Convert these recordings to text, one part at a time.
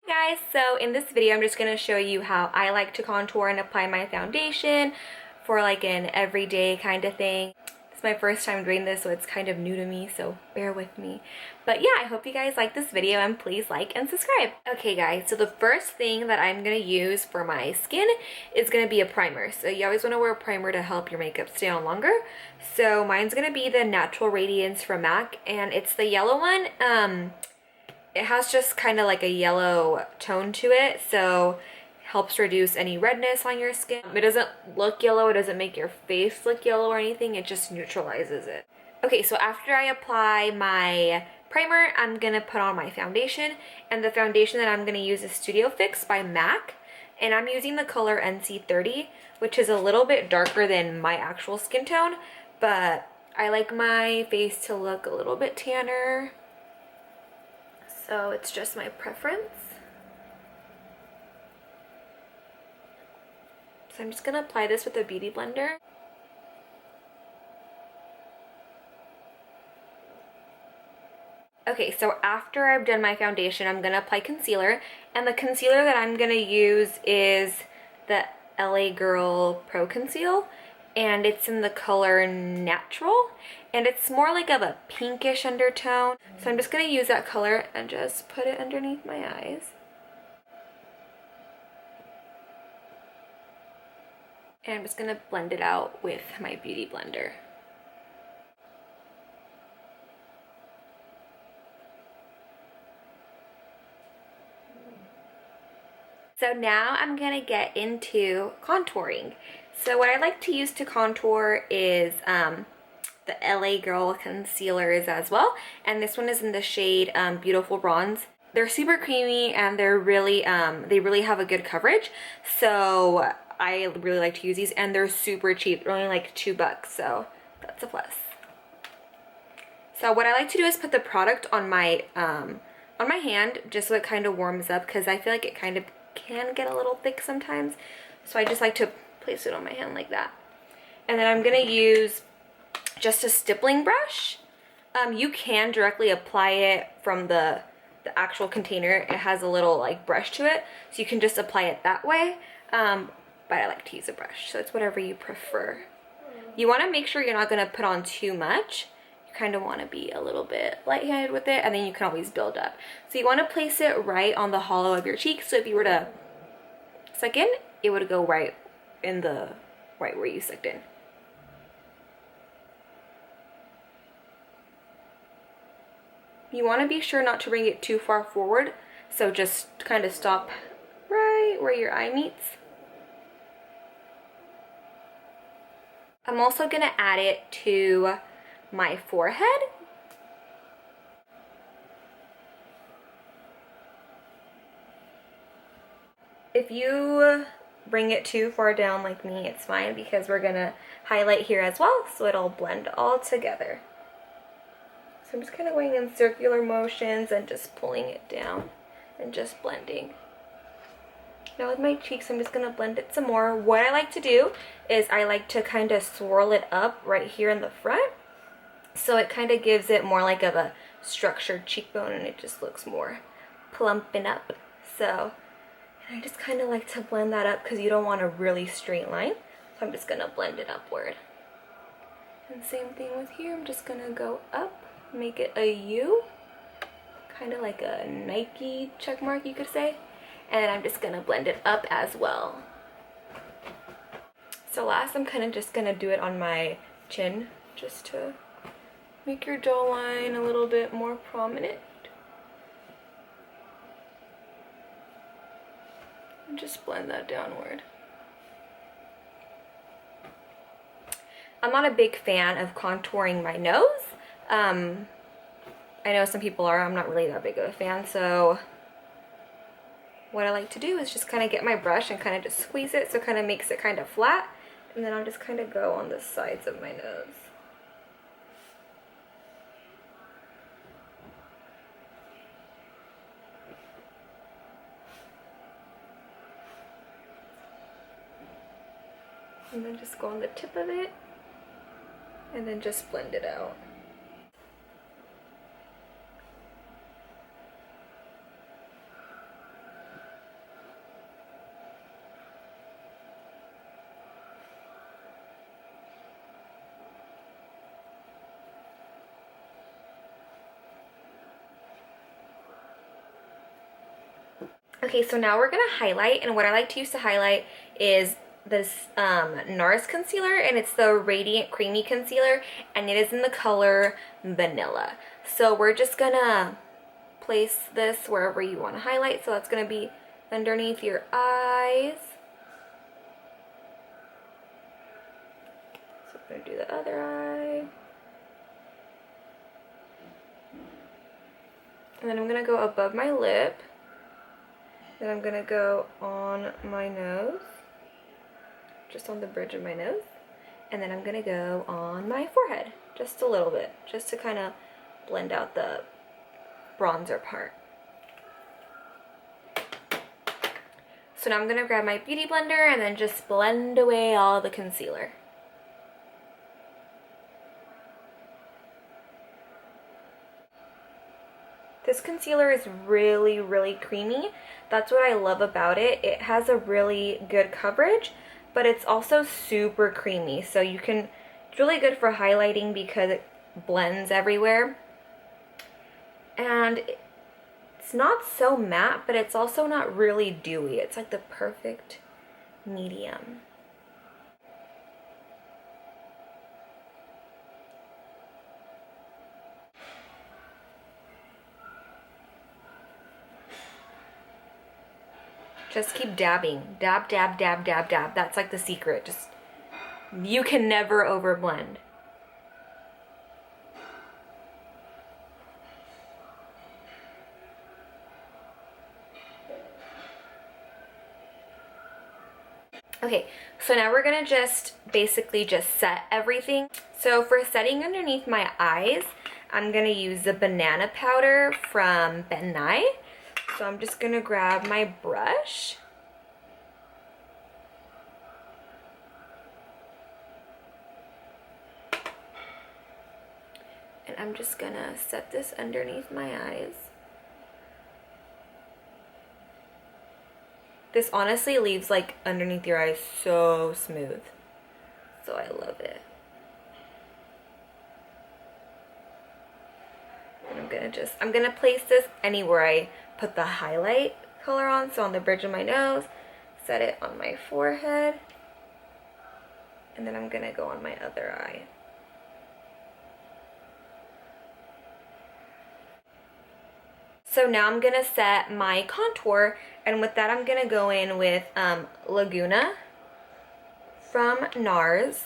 Guys, so in this video I'm just going to show you how I like to contour and apply my foundation for like an everyday kind of thing. It's my first time doing this, so it's kind of new to me, so bear with me. But yeah, I hope you guys like this video and please like and subscribe. Okay guys, so the first thing that I'm going to use for my skin is going to be a primer. So you always want to wear a primer to help your makeup stay on longer. So mine's going to be the Natural Radiance from MAC, and it's the yellow one. It has just kind of like a yellow tone to it, so it helps reduce any redness on your skin. It doesn't look yellow, it doesn't make your face look yellow or anything, it just neutralizes it. Okay, so after I apply my primer, I'm gonna put on my foundation, and the foundation that I'm gonna use is Studio Fix by MAC, and I'm using the color NC30, which is a little bit darker than my actual skin tone, but I like my face to look a little bit tanner. So it's just my preference. So I'm just gonna apply this with a beauty blender. Okay, so after I've done my foundation, I'm gonna apply concealer. And the concealer that I'm gonna use is the LA Girl Pro Conceal. And it's in the color Natural, and it's more like of a pinkish undertone. So I'm just gonna use that color and just put it underneath my eyes. And I'm just gonna blend it out with my beauty blender. So now I'm gonna get into contouring. So what I like to use to contour is the LA Girl concealers as well, and this one is in the shade Beautiful Bronze. They're super creamy and they're really they really have a good coverage, so I really like to use these, and they're super cheap. They're only like $2, so that's a plus. So what I like to do is put the product on my hand just so it kind of warms up, because I feel like it kind of can get a little thick sometimes, so I just like to place it on my hand like that. And then I'm gonna use just a stippling brush. You can directly apply it from the actual container. It has a little like brush to it, so you can just apply it that way, but I like to use a brush, so it's whatever you prefer. You want to make sure you're not going to put on too much. You kind of want to be a little bit light-handed with it, and then you can always build up. So you want to place it right on the hollow of your cheek, so if you were to suck in, it would go right in the right where you sucked in. You want to be sure not to bring it too far forward, so just kind of stop right where your eye meets. I'm also going to add it to my forehead. If you bring it too far down like me, it's fine, because we're going to highlight here as well, so it'll blend all together. So I'm just kind of going in circular motions and just pulling it down and just blending. Now with my cheeks, I'm just going to blend it some more. What I like to do is I like to kind of swirl it up right here in the front, so it kind of gives it more like of a structured cheekbone, and it just looks more plump and up. So, and I just kind of like to blend that up because you don't want a really straight line. So I'm just going to blend it upward. And same thing with here. I'm just going to go up, make it a U, kind of like a Nike check mark, you could say. And I'm just going to blend it up as well. So last, I'm kind of just going to do it on my chin, just to make your jawline a little bit more prominent. And just blend that downward. I'm not a big fan of contouring my nose. I know some people are. I'm not really that big of a fan, so what I like to do is just kind of get my brush and kind of just squeeze it, so it kind of makes it kind of flat, and then I'll just kind of go on the sides of my nose. And then just go on the tip of it, and then just blend it out. Okay, so now we're gonna highlight, and what I like to use to highlight is this NARS concealer, and it's the Radiant Creamy Concealer, and it is in the color Vanilla. So we're just gonna place this wherever you want to highlight. So that's gonna be underneath your eyes. So I'm gonna do the other eye. And then I'm gonna go above my lip. Then I'm gonna go on my nose, just on the bridge of my nose. And then I'm gonna go on my forehead, just a little bit, just to kind of blend out the bronzer part. So now I'm gonna grab my beauty blender and then just blend away all the concealer. This concealer is really, really creamy. That's what I love about it. It has a really good coverage, but it's also super creamy. So it's really good for highlighting because it blends everywhere. And it's not so matte, but it's also not really dewy. It's like the perfect medium. Just keep dabbing. Dab, dab, dab, dab, dab. That's like the secret. You can never overblend. Okay, so now we're gonna just basically just set everything. So for setting underneath my eyes, I'm gonna use the banana powder from Ben Nye. So I'm just gonna grab my brush. And I'm just gonna set this underneath my eyes. This honestly leaves like underneath your eyes so smooth. So I love it. And I'm gonna place this anywhere I put the highlight color on. So on the bridge of my nose, set it on my forehead, and then I'm gonna go on my other eye. So now I'm gonna set my contour, and with that I'm gonna go in with Laguna from NARS.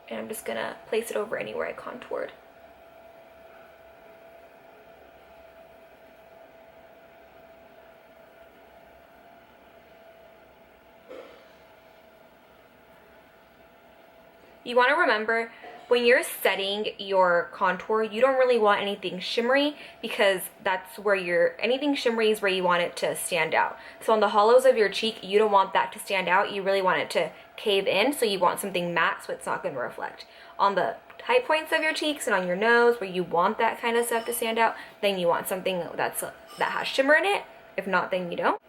And I'm just gonna place it over anywhere I contoured. You want to remember, when you're setting your contour, you don't really want anything shimmery, because that's where anything shimmery is where you want it to stand out. So on the hollows of your cheek, you don't want that to stand out. You really want it to cave in, so you want something matte so it's not going to reflect. On the high points of your cheeks and on your nose where you want that kind of stuff to stand out, then you want something that has shimmer in it. If not, then you don't.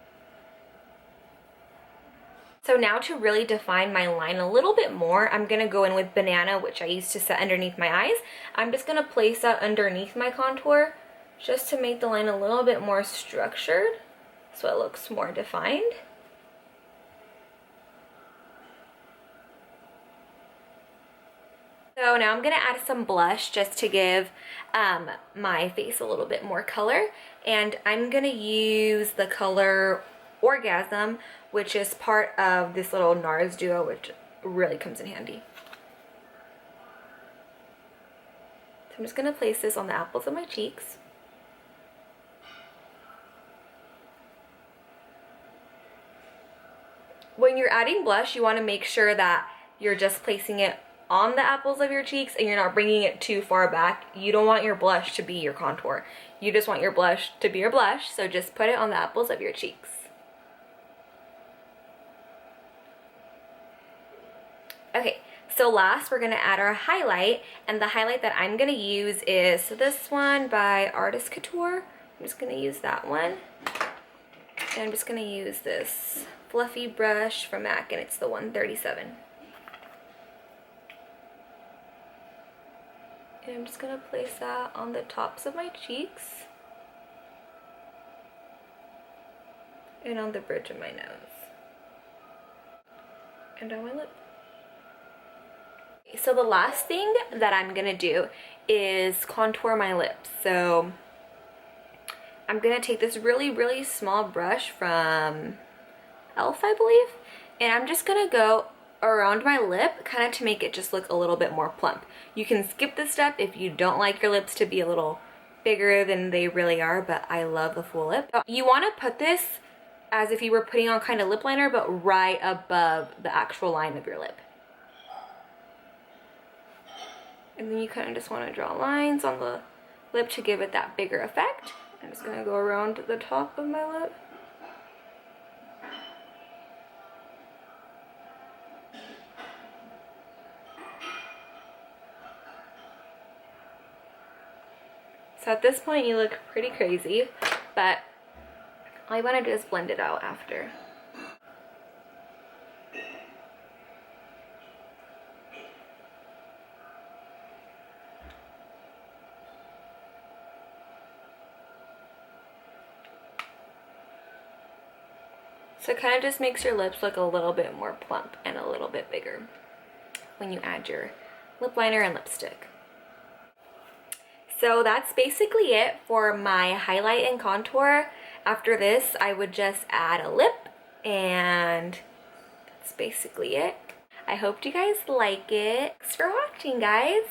So now to really define my line a little bit more, I'm gonna go in with Banana, which I used to set underneath my eyes. I'm just gonna place that underneath my contour just to make the line a little bit more structured so it looks more defined. So now I'm gonna add some blush just to give my face a little bit more color. And I'm gonna use the color Orgasm, which is part of this little NARS duo, which really comes in handy. So I'm just gonna place this on the apples of my cheeks. When you're adding blush, you wanna make sure that you're just placing it on the apples of your cheeks and you're not bringing it too far back. You don't want your blush to be your contour. You just want your blush to be your blush, so just put it on the apples of your cheeks. Okay, so last we're gonna add our highlight, and the highlight that I'm gonna use is this one by Artist Couture. I'm just gonna use that one. And I'm just gonna use this fluffy brush from MAC, and it's the 137. And I'm just gonna place that on the tops of my cheeks. and on the bridge of my nose and on my lip. So the last thing that I'm gonna do is contour my lips. So I'm gonna take this really small brush from Elf, I believe, and I'm just gonna go around my lip kind of to make it just look a little bit more plump. You can skip this step if you don't like your lips to be a little bigger than they really are, but I love the full lip. You want to put this as if you were putting on kind of lip liner, but right above the actual line of your lip. And then you kind of just want to draw lines on the lip to give it that bigger effect. I'm just going to go around the top of my lip. So at this point you look pretty crazy, but all you want to do is blend it out after. So it kind of just makes your lips look a little bit more plump and a little bit bigger when you add your lip liner and lipstick. So that's basically it for my highlight and contour. After this, I would just add a lip, and that's basically it. I hope you guys like it. Thanks for watching, guys.